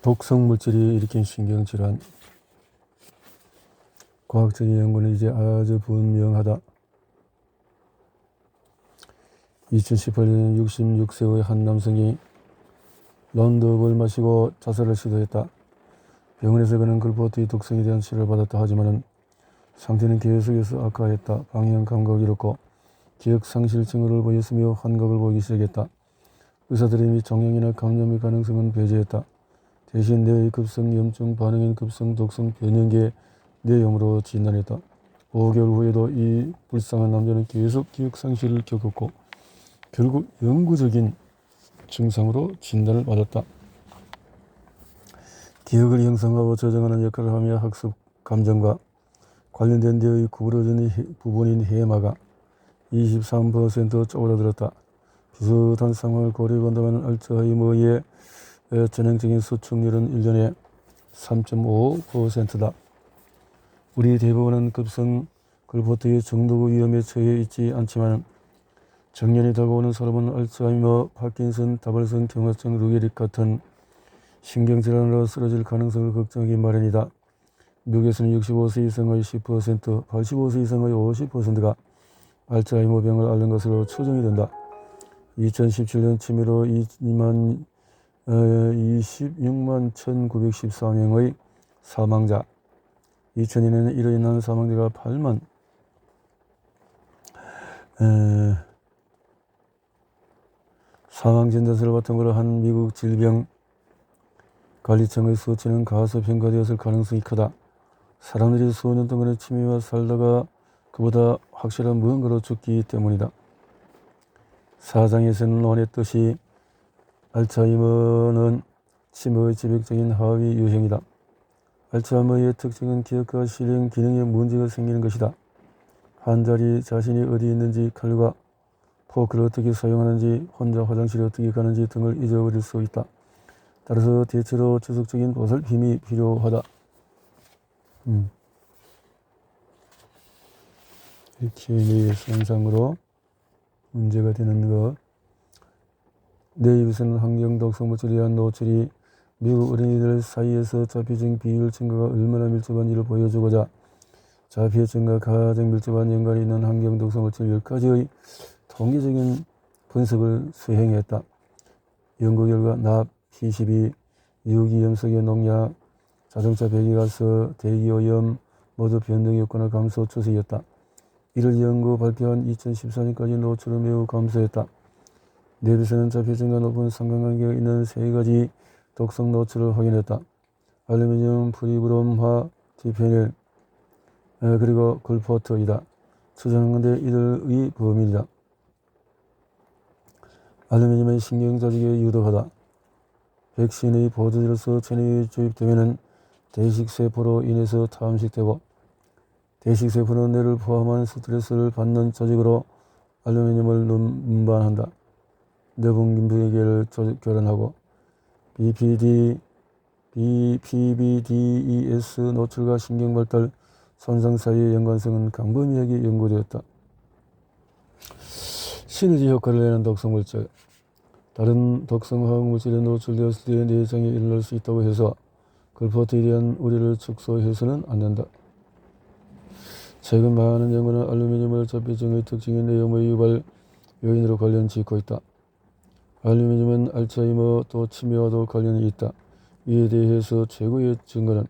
독성 물질이 일으킨 신경질환. 과학적인 연구는 이제 아주 분명하다. 2018년 66세의 한 남성이 런드업을 마시고 자살을 시도했다. 병원에서 그는 글포트의 독성에 대한 치료를 받았다 하지만 상태는 계속해서 악화했다. 방향 감각을 잃었고 기억 상실 증후를 보였으며 환각을 보이기 시작했다. 의사들이 및 종양이나 감염의 가능성은 배제했다. 대신 뇌의 급성 염증 반응인 급성 독성 변형계 뇌염으로 진단했다. 5개월 후에도 이 불쌍한 남자는 계속 기억 상실을 겪었고 결국 영구적인 증상으로 진단을 받았다. 기억을 형성하고 저장하는 역할을 하며 학습 감정과 관련된 뇌의 구부러진 부분인 해마가 23% 쪼그라들었다. 비슷한 상황을 고려해본다면 알츠하이머의 전형적인 수축률은 1년에 3.5%다. 우리 대부분은 급성 글포트의 중독 위험에 처해 있지 않지만 정년이 다가오는 사람은 알츠하이머, 파킨슨, 다발성 경화증, 루게릭 같은 신경질환으로 쓰러질 가능성을 걱정하기 마련이다. 미국에서는 65세 이상의 10%, 85세 이상의 50%가 알츠하이머병을 앓는 것으로 추정이 된다. 2017년 치매로 26만 1914명의 사망자, 2002년에 이로 인한 사망자가 8만 사망진단서를 바탕으로 한 미국 질병관리청의 수치는 가소평가되었을 가능성이 크다. 사람들이 수년 동안의 치매와 살다가 그보다 확실한 무언가로 죽기 때문이다. 사장에서는 논했듯이 알츠하이머는 치매의 지배적인 하위 유형이다. 알츠하이머의 특징은 기억과 실행 기능에 문제가 생기는 것이다. 환자들이 자신이 어디 있는지, 칼과 포크를 어떻게 사용하는지, 혼자 화장실에 어떻게 가는지 등을 잊어버릴 수 있다. 따라서 대체로 지속적인 보살핌이 필요하다. 이렇게 뇌의 손상으로 문제가 되는 것. 뇌 입에서는 환경 독성 물질에 대한 노출이 미국 어린이들 사이에서 자폐증 비율 증가가 얼마나 밀접한지를 보여주고자 자폐증과 가장 밀접한 연관이 있는 환경 독성 물질 10가지의 통계적인 분석을 수행했다. 연구 결과 납, PCB, 유기염석의 농약, 자동차 배기가스, 대기오염 모두 변동 효과나 감소 추세였다. 이를 연구 발표한 2014년까지 노출을 매우 감소했다. 뇌에서는 자폐증과 높은 상관관계가 있는 3가지 독성 노출을 확인했다. 알루미늄, 프리브롬화, 디페닐, 그리고 글포트이다. 추정한 건데 이들의 범위이다. 알루미늄은 신경조직에 유독하다. 백신의 보조제로서 체내에 주입되면 대식세포로 인해서 탐식되고 대식세포는 뇌를 포함한 스트레스를 받는 조직으로 알루미늄을 운반한다. 뇌분비계를 교란하고 PBDES 노출과 신경발달 손상 사이의 연관성은 광범위하게 연구되었다. 시너지 효과를 내는 독성물질. 다른 독성화학물질에 노출되었을 때 뇌장에 일어날 수 있다고 해서 글포트에 대한 우려를 축소해서는 안 된다. 최근 많은 연구는 알루미늄을 자폐증의 특징인 뇌염의 유발 요인으로 관련 짓고 있다. 알루미늄은 알츠하이머 또 치매와도 관련이 있다. 이에 대해서 최고의 증거는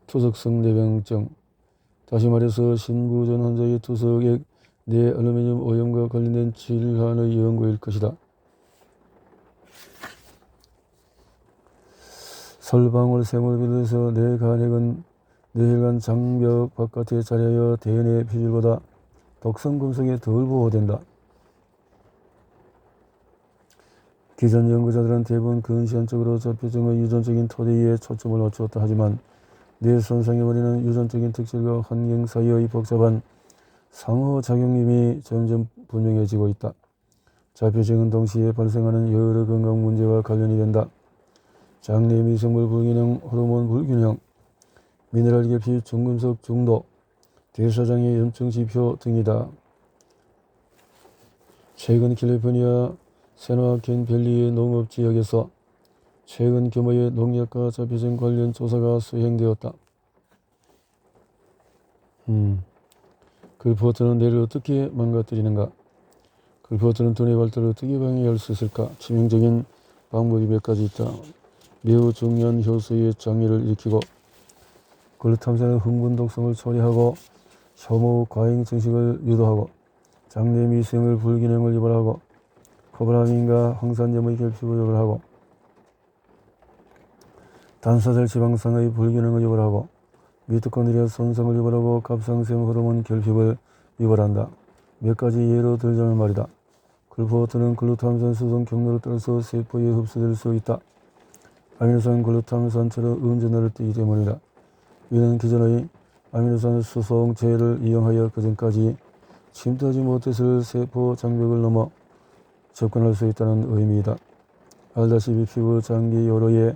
투석성 뇌병증, 다시 말해서 신부전 환자의 투석액 뇌 알루미늄 오염과 관련된 질환의 연구일 것이다. 설방울샘을 비롯해서 뇌간핵은 뇌혈관 장벽 바깥에 자리하여 대뇌 피질보다 독성 금속에 덜 보호된다. 기존 연구자들은 대부분 근시안적으로 자폐증의 유전적인 토대에 초점을 맞추었다 하지만 뇌 손상의 원인은 유전적인 특질과 환경 사이의 복잡한 상호작용임이 점점 분명해지고 있다. 자폐증은 동시에 발생하는 여러 건강 문제와 관련이 된다. 장내 미생물 불균형, 호르몬 불균형, 미네랄 결핍, 중금속 중독, 대사장의 염증 지표 등이다. 최근 캘리포니아 샌호아킨 밸리의 농업 지역에서 최근 규모의 농약과 자폐증 관련 조사가 수행되었다. 글포트는 뇌를 어떻게 망가뜨리는가? 글포트는 두뇌 발달을 어떻게 방해할 수 있을까? 치명적인 방법이 몇 가지 있다. 매우 중요한 효소의 장애를 일으키고 글루탐산은 흥분 독성을 초래하고 혐오 과잉 증식을 유도하고 장내 미생물 불균형을 유발하고 코바라민과 황산염의 결핍을 유발하고 단사셀 지방산의 불균형을 유발하고 미토콘드리아 손상을 유발하고 갑상샘 호르몬 결핍을 유발한다. 몇 가지 예로 들자면 말이다. 글포트는 글루탐산 수송 경로를 따라서 세포에 흡수될 수 있다. 아미노산 글루탐산처럼 음전하를 띠기 때문이다. 이는 기존의 아미노산 수송체를 이용하여 그전까지 침투하지 못했을 세포 장벽을 넘어 접근할 수 있다는 의미이다. 알다시피 피부, 장기, 요로의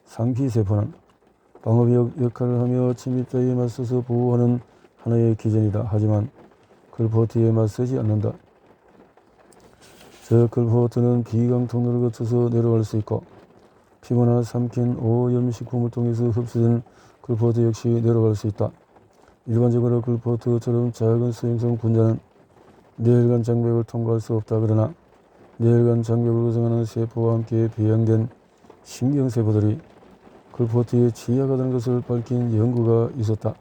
상피세포는 방어벽 역할을 하며 침입자에 맞서서 보호하는 하나의 기전이다. 하지만 글포트에 맞서지 않는다. 저 글포트는 비강 통로를 거쳐서 내려갈 수 있고 피부나 삼킨 오염 식품을 통해서 흡수된 글포트 역시 내려갈 수 있다. 일반적으로 글포트처럼 작은 수용성 분자는 뇌혈관 장벽을 통과할 수 없다. 그러나 뇌혈관 장벽을 구성하는 세포와 함께 배양된 신경세포들이 글포트에 취약하다는 것을 밝힌 연구가 있었다.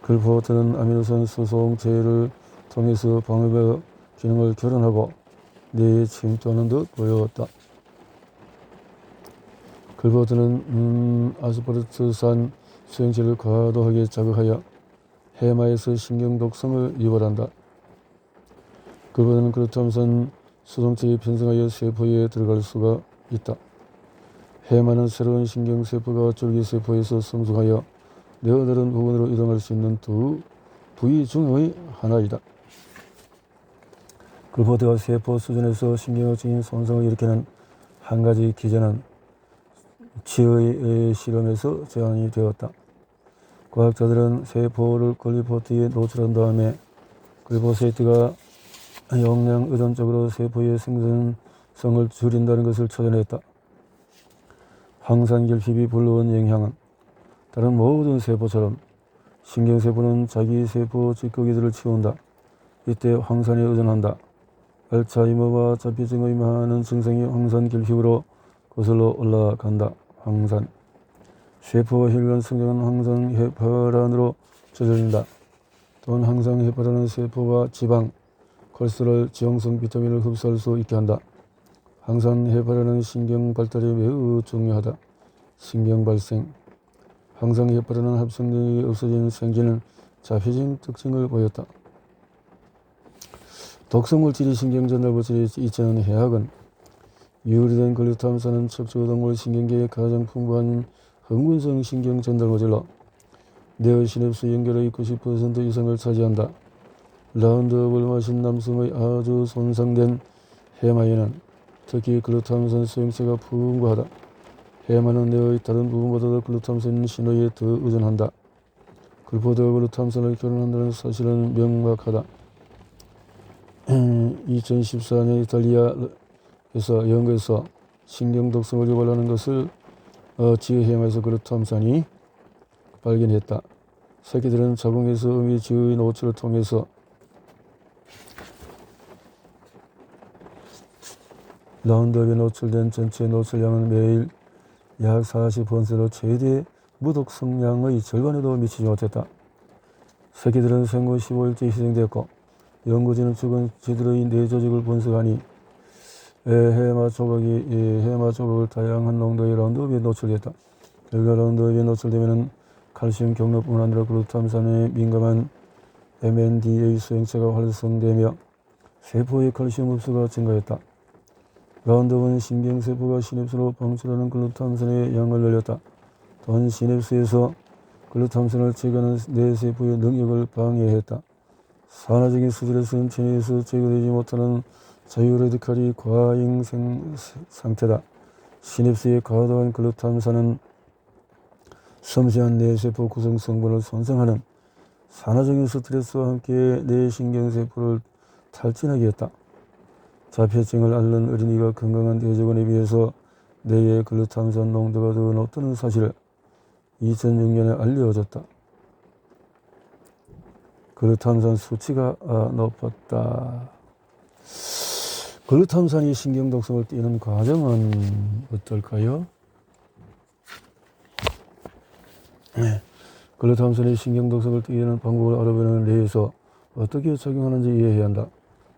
글포트는 아미노산 수송체를 통해서 방어벽 기능을 결혼하고 뇌에 침투하는 듯 보였다. 글포트는 아스파르트산 수용체를 과도하게 자극하여 해마에서 신경독성을 유발한다. 글포트는 글루탐산 수송체에 편성하여 세포에 들어갈 수가 있다. 해마는 새로운 신경세포가 줄기세포에서 성숙하여 뇌의 다른 부분으로 이동할 수 있는 두 부위 중의 하나이다. 글포트가 세포 수준에서 신경학적인 손상을 일으키는 한 가지 기전은 치의 실험에서 제안이 되었다. 과학자들은 세포를 글리포트에 노출한 다음에 글리포사이트가 용량 의존적으로 세포의 생산성을 줄인다는 것을 찾아냈다. 황산결핍이 불러온 영향은 다른 모든 세포처럼 신경세포는 자기 세포 찌꺼기들을 치운다. 이때 황산에 의존한다. 알츠하이머와 자폐증의 많은 증상이 황산결핍으로 거슬러 올라간다. 황산. 세포와 혈관 성장은 황산헤파란으로 조절된다. 또한 황산헤파란은 세포가 지방, 콜레스테롤, 지용성 비타민을 흡수할 수 있게 한다. 황산헤파란은 신경 발달에 매우 중요하다. 신경 발생. 황산헤파란은 합성력이 없어진 생기는 자폐증 특징을 보였다. 독성물질이 신경전달물질에 있지는 해악은 유리된 글루탐산은 척추동물 신경계의 가장 풍부한 흥분성 신경전달물질로 뇌의 시냅스 연결의 90% 이상을 차지한다. 라운드업을 마신 남성의 아주 손상된 해마에는 특히 글루탐산 수용체가 풍부하다. 해마는 뇌의 다른 부분보다도 글루탐산 신호에 더 의존한다. 글포트와 글루탐산을 결혼한다는 사실은 명확하다. 2014년 이탈리아에서 연구에서 신경독성을 유발하는 것을 지의 해마에서 글루탐산이 발견했다. 새끼들은 자궁에서 음이 지의 노출을 통해서 라운드업에 노출된 전체 노출량은 매일 약 40%로 최대 무독성량의 절반에도 미치지 못했다. 새끼들은 생후 15일째 희생되었고 연구진은 죽은 쥐들의 뇌 조직을 분석하니 해마 조각을 다양한 농도의 라운드업에 노출됐다. 결과 라운드업에 노출되면 칼슘 경로뿐 아니라 글루탐산에 민감한 MNDA 수용체가 활성되며 세포의 칼슘 흡수가 증가했다. 라운드업은 신경세포가 시냅스로 방출하는 글루탐산의 양을 늘렸다. 또한 시냅스에서 글루탐산을 제거하는 뇌세포의 능력을 방해했다. 산화적인 수질에서는 체내에서 제거되지 못하는 자유레디칼이 과잉 상태다. 시냅스의 과도한 글루탐산은 섬세한 뇌세포 구성 성분을 손상하는 산화적인 스트레스와 함께 뇌신경세포를 탈진하게 했다. 자폐증을 앓는 어린이가 건강한 대조군에 비해서 뇌의 글루탐산 농도가 더 높다는 사실을 2006년에 알려졌다. 글루탐산 수치가 높았다. 글루탐산이 신경독성을 띠는 과정은 어떨까요? 네. 글루탐산이 신경독성을 띠는 방법을 알아보는 뇌에서 어떻게 작용하는지 이해해야 한다.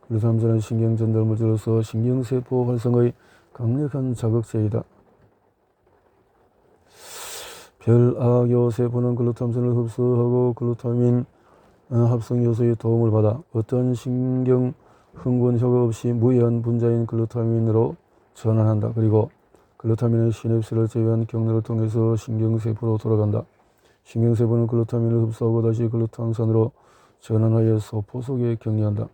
글루탐산은 신경전달물질로서 신경세포 활성의 강력한 자극제이다. 별악교 세포는 글루탐산을 흡수하고 글루타민 합성요소의 도움을 받아 어떤 신경 흥분 효과 없이 무해한 분자인 글루타민으로 전환한다. 그리고 글루타민은 시냅스를 제외한 경로를 통해서 신경세포로 돌아간다. 신경세포는 글루타민을 흡수하고 다시 글루탐산으로 전환하여 소포 속에 격리한다.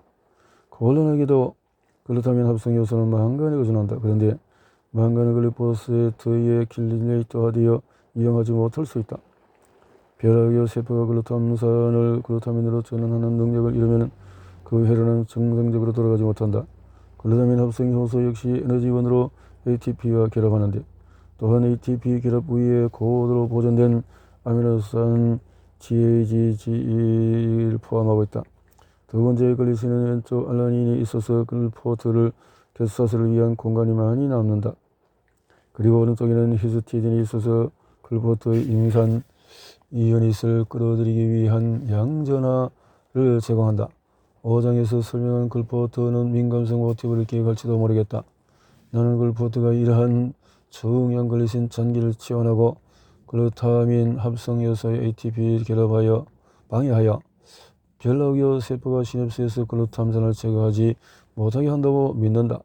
곤란하게도 글루타민 합성요소는 망간에 의존한다. 그런데 망간은 글리포세트의 킬리네이터화되어 이용하지 못할 수 있다. 별악교 세포가 글루탐산을 글루타민으로 전환하는 능력을 잃으면 그 회로는 정상적으로 돌아가지 못한다. 글루타민 합성 효소 역시 에너지원으로 ATP와 결합하는데 또한 ATP 결합 부위에 고도로 보존된 아미노산 GAG를 포함하고 있다. 두 번째 글리신은 왼쪽 알라닌이 있어서 글포트를 대수사슬을 위한 공간이 많이 남는다. 그리고 오른쪽에는 히스티딘이 있어서 글포트의 임산 이온잇을 끌어들이기 위한 양전하를 제공한다. 5장에서 설명한 글포트는 민감성 모티브를 기억할지도 모르겠다. 나는 글포트가 이러한 중요한 글리신 전기를 지원하고 글루타민 합성요소의 ATP 결합하여 방해하여 별악교 세포가 시냅스에서 글루탐산을 제거하지 못하게 한다고 믿는다.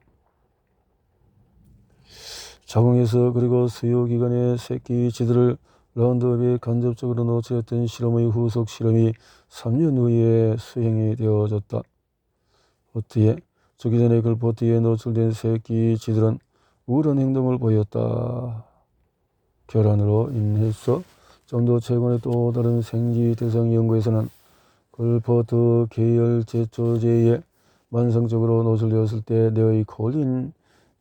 자궁에서 그리고 수유기관의 새끼 쥐들을 라운드업에 간접적으로 노출했던 실험의 후속 실험이 3년 후에 수행이 되어졌다. 어떻게? 죽기 전에 글포트에 노출된 새끼 쥐들은 우울한 행동을 보였다. 결함으로 인해서 좀 더 최근의 또 다른 생쥐 대상 연구에서는 글포트 계열 제초제에 만성적으로 노출되었을 때 뇌의 콜린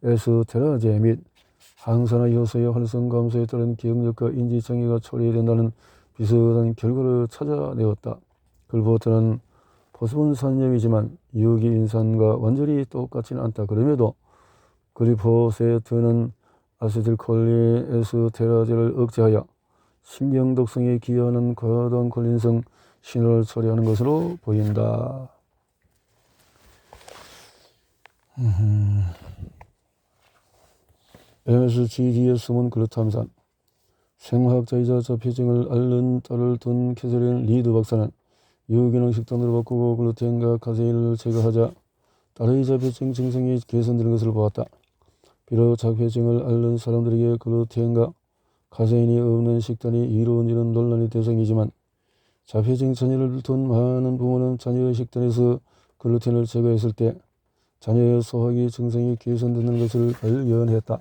에스테라제 및 항산화 효소의 활성 감소에 따른 기억력과 인지장애가 초래된다는 비슷한 결과를 찾아내었다. 글포트는 포스폰산염이지만 유기인산과 완전히 똑같지는 않다. 그럼에도 글리포세트는 아세틸콜린 에스테라제를 억제하여 신경독성에 기여하는 과다한 콜린성 신호를 처리하는 것으로 보인다. MSGD의 숨은 글루탐산. 생화학자이자 자폐증을 앓는 딸을 둔 캐서린 리드 박사는 유기농 식단으로 바꾸고 글루텐과 카세인을 제거하자 딸의 자폐증 증상이 개선되는 것을 보았다. 비록 자폐증을 앓는 사람들에게 글루텐과 카세인이 없는 식단이 이루어지는 논란의 대상이지만 자폐증 자녀를 둔 많은 부모는 자녀의 식단에서 글루텐을 제거했을 때 자녀의 소화기 증상이 개선되는 것을 발견했다.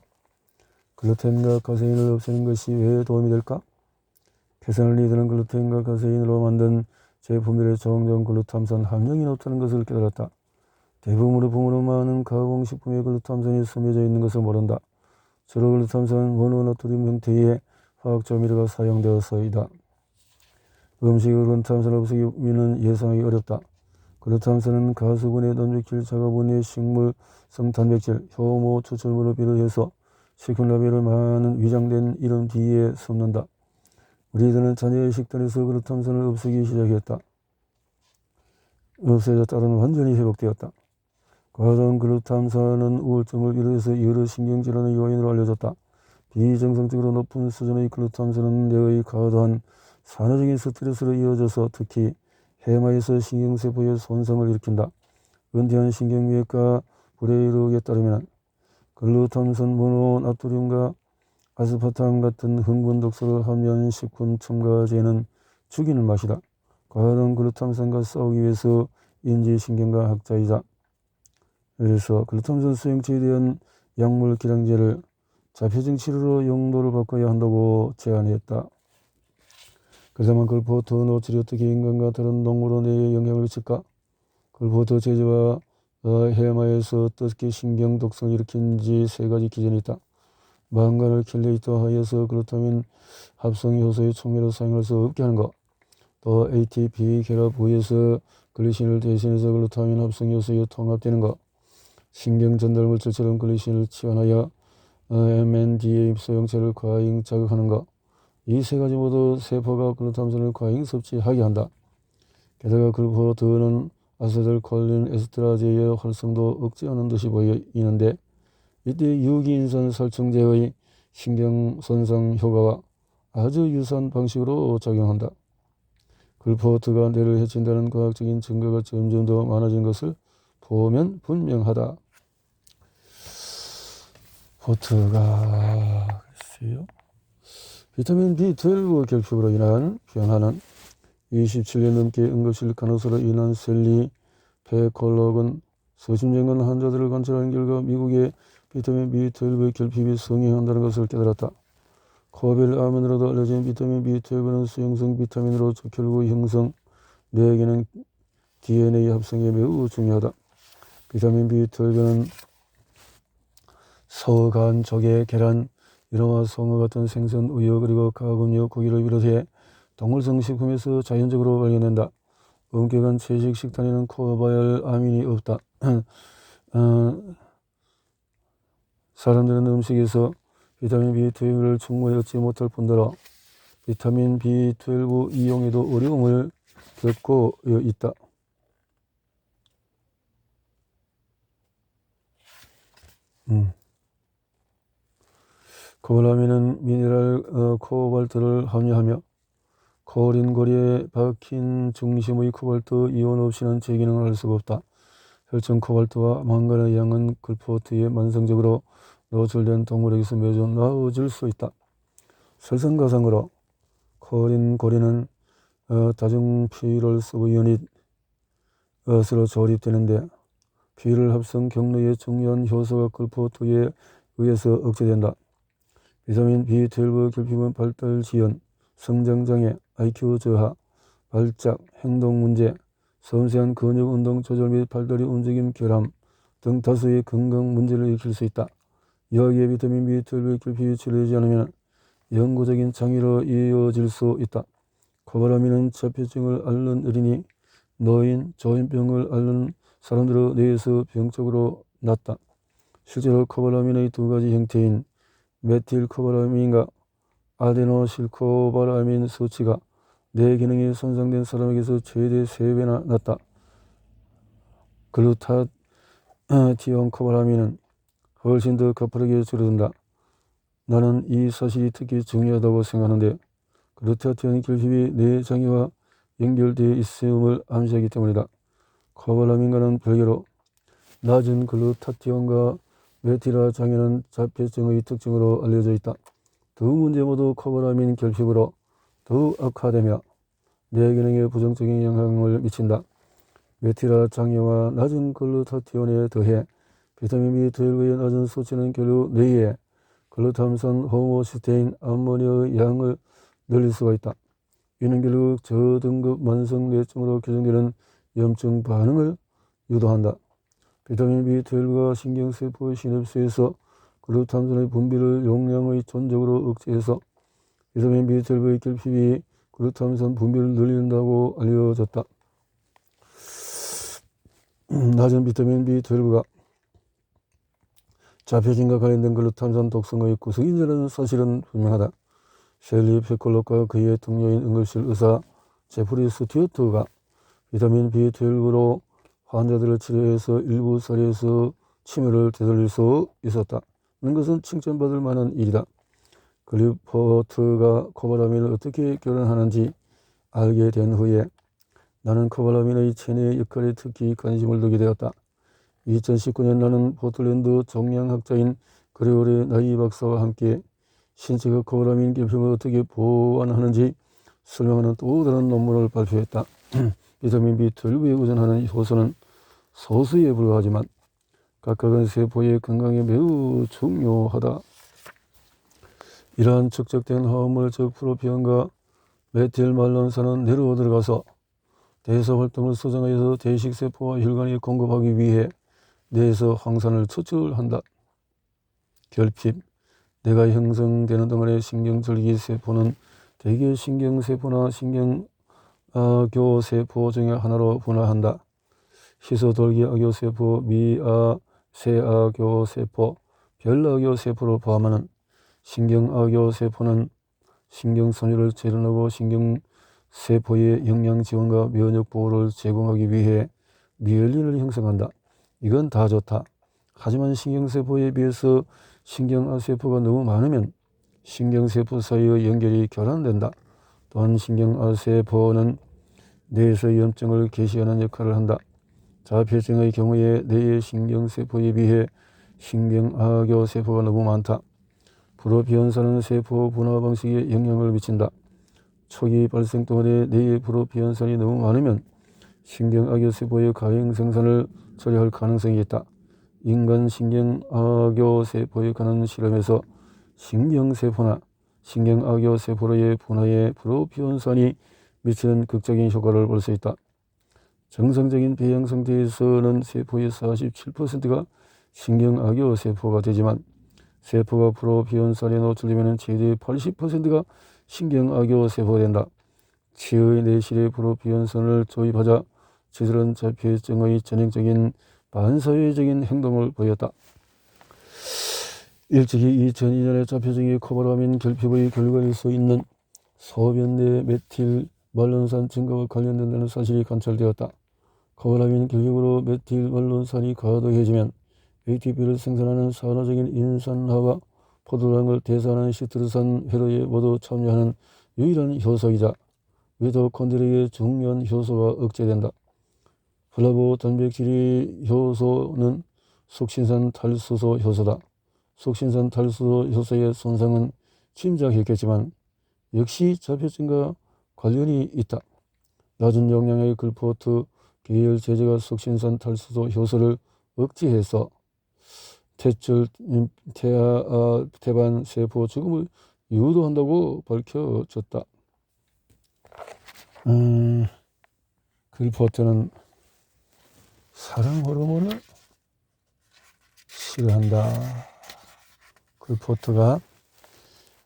글루텐과 카세인을 없애는 것이 왜 도움이 될까? 캐서린 리드는 글루텐과 카세인으로 만든 제품들의 종종 글루탐산 함량이 높다는 것을 깨달았다. 대부분의 부모는 많은 가공식품에 글루탐산이 스며져 있는 것을 모른다. 주로 글루탐산 모노나트륨 형태의 화학조미료가 사용되어서이다. 음식의 글루탐산을 없애기는 예상하기 어렵다. 글루탐산은 가수분해 단백질, 자가분해 식물성 단백질, 효모 추출물을 비롯해서 식품라벨을 많은 위장된 이름 뒤에 숨는다. 우리들은 자녀의 식단에서 글루탐산을 없애기 시작했다. 없애자 딸은 완전히 회복되었다. 과다한 글루탐산은 우울증을 비롯해서 여러 신경질환의 요인으로 알려졌다. 비정상적으로 높은 수준의 글루탐산은 뇌의 과다한 산화적인 스트레스로 이어져서 특히 해마에서 신경세포의 손상을 일으킨다. 은퇴한 신경외과 브레이룩에 따르면 글루탐산 모노나트륨과 아스파탐 같은 흥분 독소를 함유한 식품 첨가제는 죽이는 맛이다. 과다한 글루탐산과 싸우기 위해서 인지신경과 학자이자 그래서 글루탐산 수용체에 대한 약물 기량제를 자폐증 치료로 용도를 바꿔야 한다고 제안했다. 그렇다면 글포트 노출이 어떻게 인간과 다른 동물의 뇌에 영향을 미칠까? 글포트 제제와 해마에서 어떻게 신경 독성을 일으키는지 세 가지 기전이 있다. 망간을 킬레이터 하여서 그렇다면 합성 효소의 촉매로 사용할 수 없게 하는 것. 또 ATP 결합 후에서 글리신을 대신해서 글루타민 합성 요소에 통합되는 것. 신경 전달 물질처럼 글리신을 치환하여 MNDA 소형체를 과잉 자극하는 것. 이 세 가지 모두 세포가 글루타민을 과잉 섭취하게 한다. 게다가 글루코드는 아세틸콜린 에스트라제의 활성도 억제하는 듯이 보이는데 이때 유기인산 살충제의 신경손상 효과와 아주 유사한 방식으로 작용한다. 글루코드가 뇌를 해친다는 과학적인 증거가 점점 더 많아진 것을 보면 분명하다. 보트가 글쎄요. 비타민 B12 결핍으로 인한 변화는 27년 넘게 응급실 간호사로 인한 셀리 페콜록은 수십 년간 환자들을 관찰한 결과 미국의 비타민 B12 결핍이 성행한다는 것을 깨달았다. 코벨 아몬드로도 알려진 비타민 B12는 수용성 비타민으로 적혈구 형성, 뇌 기능, DNA 합성에 매우 중요하다. 비타민 B12는 소, 간, 조개, 계란, 연어와 송어 같은 생선, 우유, 그리고 가금류, 고기를 비롯해 동물성 식품에서 자연적으로 발견된다. 엄격한 채식 식단에는 코바열 아민이 없다. 사람들은 음식에서 비타민 B12를 충분히 얻지 못할 뿐더러 비타민 B12 이용에도 어려움을 겪고 있다. 코발아민은 미네랄 코발트를 함유하며 코린 고리에 박힌 중심의 코발트 이온 없이는 제기능을 할 수가 없다. 혈청 코발트와 망간의 양은 글루코드에 만성적으로 노출된 동물에게서 매주 나눠질 수 있다. 설상가상으로 코린 고리는 다중피럴 서브유닛으로 조립되는데 피를 합성 경로의 중요한 효소가 글루코드에 의해서 억제된다. 비타민 B12 결핍은 발달 지연, 성장장애, IQ 저하, 발작, 행동 문제, 섬세한 근육 운동 조절 및 팔다리 움직임 결함 등 다수의 건강 문제를 일으킬 수 있다. 여기에 비타민 B12 결핍이 치료되지 않으면 영구적인 장애로 이어질 수 있다. 코발아민은 자폐증을 앓는 어린이, 노인, 조현병을 앓는 사람들의 뇌에서 병적으로 났다. 실제로 코발아민의 두 가지 형태인 메틸코발아민과 아데노실코발아민 수치가 뇌 기능이 손상된 사람에게서 최대 3배나 낮다. 글루타티온 코발아민은 훨씬 더 가파르게 줄어든다. 나는 이 사실이 특히 중요하다고 생각하는데 글루타티온 결핍이 뇌 장애와 연결되어 있음을 암시하기 때문이다. 코발아민과는 별개로 낮은 글루타티온과 메티라 장애는 자폐증의 특징으로 알려져 있다. 두 문제 모두 코발아민 결핍으로 더욱 악화되며 뇌 기능에 부정적인 영향을 미친다. 메티라 장애와 낮은 글루타티온에 더해 비타민 B12의 낮은 수치는 결국 뇌에 글루탐산 호모시스테인 암모니아의 양을 늘릴 수가 있다. 이는 결국 저등급 만성 뇌증으로 규정되는 염증 반응을 유도한다. 비타민 B12가 신경세포 시냅스에서 글루탐산의 분비를 용량의 전적으로 억제해서 비타민 B12의 결핍이 글루탐산 분비를 늘린다고 알려졌다. 낮은 비타민 B12가 자폐증과 관련된 글루탐산 독성의 구성인이라는 사실은 분명하다. 셸리 페콜록과 그의 동료인 응급실 의사 제프리 스튜어트가 비타민 B12로 환자들을 치료해서 일부 사례에서 치매를 되돌릴 수 있었다는 것은 칭찬받을 만한 일이다. 글루코드가 코발아민을 어떻게 교란하는지 알게 된 후에 나는 코발아민의 체내 역할에 특히 관심을 두게 되었다. 2019년 나는 포틀랜드 종양학자인 그레고리 나이 박사와 함께 신체가 코발아민 결핍을 어떻게 보완하는지 설명하는 또 다른 논문을 발표했다. 비타민 B12에 의존하는 효소는 소수에 불과하지만 각각은 세포의 건강에 매우 중요하다. 이러한 축적된 화합물 즉 프로피온과 메틸말론산은 뇌로 들어가서 대사 활동을 수정하여서 대식세포와 혈관에 공급하기 위해 뇌에서 황산을 추출한다. 결핍, 뇌가 형성되는 동안의 신경줄기세포는 대개 신경세포나 신경교세포 중에 하나로 분화한다. 희소돌기악교세포, 미세악교세포, 별악교세포를 포함하는 신경악교세포는 신경선율을 재련하고 신경세포의 영양지원과 면역보호를 제공하기 위해 미엘린을 형성한다. 이건 다 좋다. 하지만 신경세포에 비해서 신경아세포가 너무 많으면 신경세포 사이의 연결이 결함된다. 또한 신경아세포는 뇌에서 염증을 개시하는 역할을 한다. 자폐증의 경우에 뇌의 신경세포에 비해 신경악교세포가 너무 많다. 프로피온산은 세포 분화 방식에 영향을 미친다. 초기 발생 동안에 뇌의 프로피온산이 너무 많으면 신경악교세포의 가행 생산을 처리할 가능성이 있다. 인간 신경악교세포에 관한 실험에서 신경세포나 신경악교세포로의 분화에 프로피온산이 미치는 극적인 효과를 볼 수 있다. 정상적인 배양 상태에서는 세포의 47%가 신경악교세포가 되지만 세포가 프로피온산에 노출되면 최대 80%가 신경악교세포가 된다. 치의 내실에 프로피온산을 조입하자 저들은 자폐증의 전형적인 반사회적인 행동을 보였다. 일찍이 2002년에 자폐증의 코바라민 결핍의 결과일 수 있는 소변 내 메틸 말론산 증가와 관련된다는 사실이 관찰되었다. 코바라민 결핍으로 메틸 말론산이 과도해지면 ATP를 생산하는 산화적인 인산화와 포도당을 대사하는 시트르산 회로에 모두 참여하는 유일한 효소이자 미토콘드리아의 중요한 효소가 억제된다. 플라보 단백질의 효소는 속신산 탈수소 효소다. 속신산 탈수소 효소의 손상은 짐작했겠지만 역시 자폐증과 관련이 있다. 낮은 용량의 글포트 계열 제제가 속신산 탈수소 효소를 억제해서 태반 세포 죽음을 유도한다고 밝혀졌다. 글포트는 사랑 호르몬을 싫어한다. 글포트가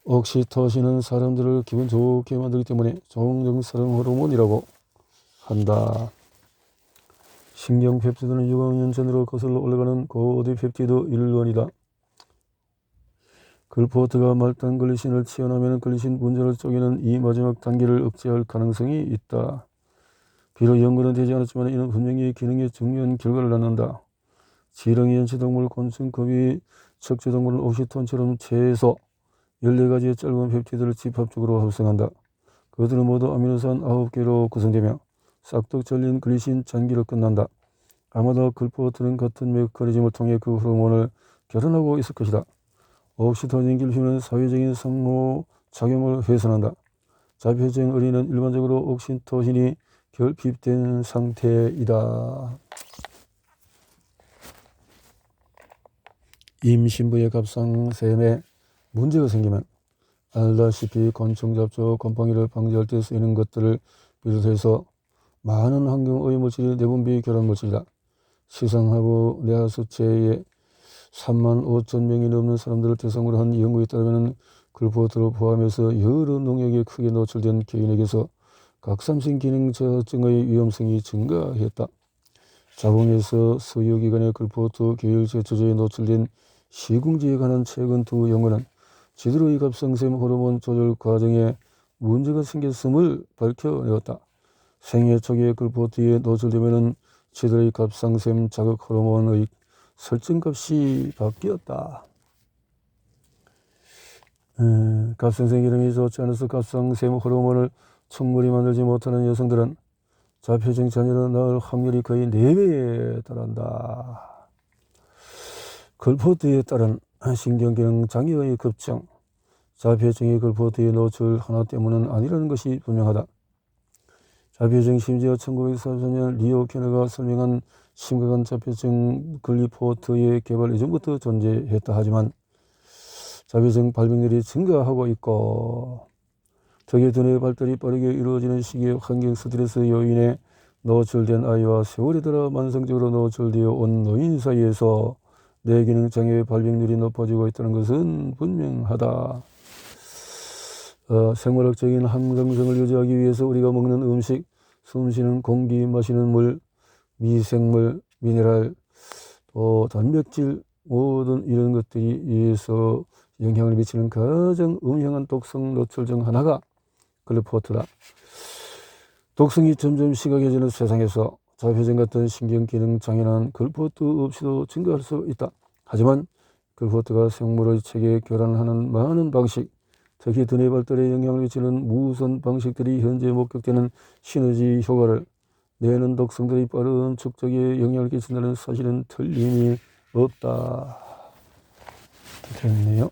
옥시토신은 사람들을 기분 좋게 만들기 때문에 종종 사랑 호르몬이라고 한다. 신경펩티드는 6억 년 전으로 거슬러 올라가는 고대 펩티드 일원이다. 글포트가 말단 글리신을 치환하면 글리신 분자를 쪼개는 이 마지막 단계를 억제할 가능성이 있다. 비록 연구는 되지 않았지만 이는 분명히 기능에 중요한 결과를 낳는다. 지렁이, 연체동물, 곤충, 거미, 척추동물은 옥시톤처럼 최소 14가지의 짧은 펩티드를 집합적으로 합성한다. 그들은 모두 아미노산 9개로 구성되며 싹둑 잘린 글리신 잔기로 끝난다. 아마도 글포트는 같은 메커니즘을 통해 그 호르몬을 결혼하고 있을 것이다. 옥시토신 결핍은 사회적인 상호작용을 훼손한다. 자폐증 어린이는 일반적으로 옥시토신이 결핍된 상태이다. 임신부의 갑상샘에 문제가 생기면 알다시피 곤충 잡초, 곰팡이를 방지할 때 쓰이는 것들을 비롯해서 많은 환경오염물질이 내분비 결합물질이다. 시상하고 뇌하수체에 35,000명이 넘는 사람들을 대상으로 한 연구에 따르면 글포트를 포함해서 여러 농약에 크게 노출된 개인에게서 각삼성 기능 저하증의 위험성이 증가했다. 자궁에서 수유기관의 글포트 계열 제초제에 노출된 시궁지에 관한 최근 두 연구는 지들의 갑상샘 호르몬 조절 과정에 문제가 생겼음을 밝혀내었다. 생애 초기에 글포트에 노출되면 지들의 갑상샘 자극 호르몬의 설정값이 바뀌었다. 갑상샘 기능이 좋지 않아서 갑상샘 호르몬을 충분히 만들지 못하는 여성들은 자폐증 자녀를 낳을 확률이 거의 4배에 달한다. 글포트에 따른 신경기능 장애의 급증, 자폐증이 글포트의 노출 하나 때문은 아니라는 것이 분명하다. 자폐증 심지어 1943년 리오 케너가 설명한 심각한 자폐증 글리포트의 개발 이전부터 존재했다 하지만 자폐증 발병률이 증가하고 있고 특히 두뇌 발달이 빠르게 이루어지는 시기에 환경 스트레스 요인에 노출된 아이와 세월이 들어 만성적으로 노출되어 온 노인 사이에서 뇌기능 장애의 발병률이 높아지고 있다는 것은 분명하다. 생물학적인 항상성을 유지하기 위해서 우리가 먹는 음식, 숨쉬는 공기, 마시는 물, 미생물, 미네랄, 또 단백질, 모든 이런 것들이 위해서 영향을 미치는 가장 음흉한 독성 노출 중 하나가 글루포트다. 독성이 점점 심각해지는 세상에서 자폐증 같은 신경기능 장애는 글루포트 없이도 증가할 수 있다. 하지만 글루포트가 생물의 체계에 교란하는 많은 방식, 특히 두뇌 발달에 영향을 미치는 무선 방식들이 현재 목격되는 시너지 효과를 내는 독성들이 빠른 축적에 영향을 끼친다는 사실은 틀림이 없다. 재밌네요.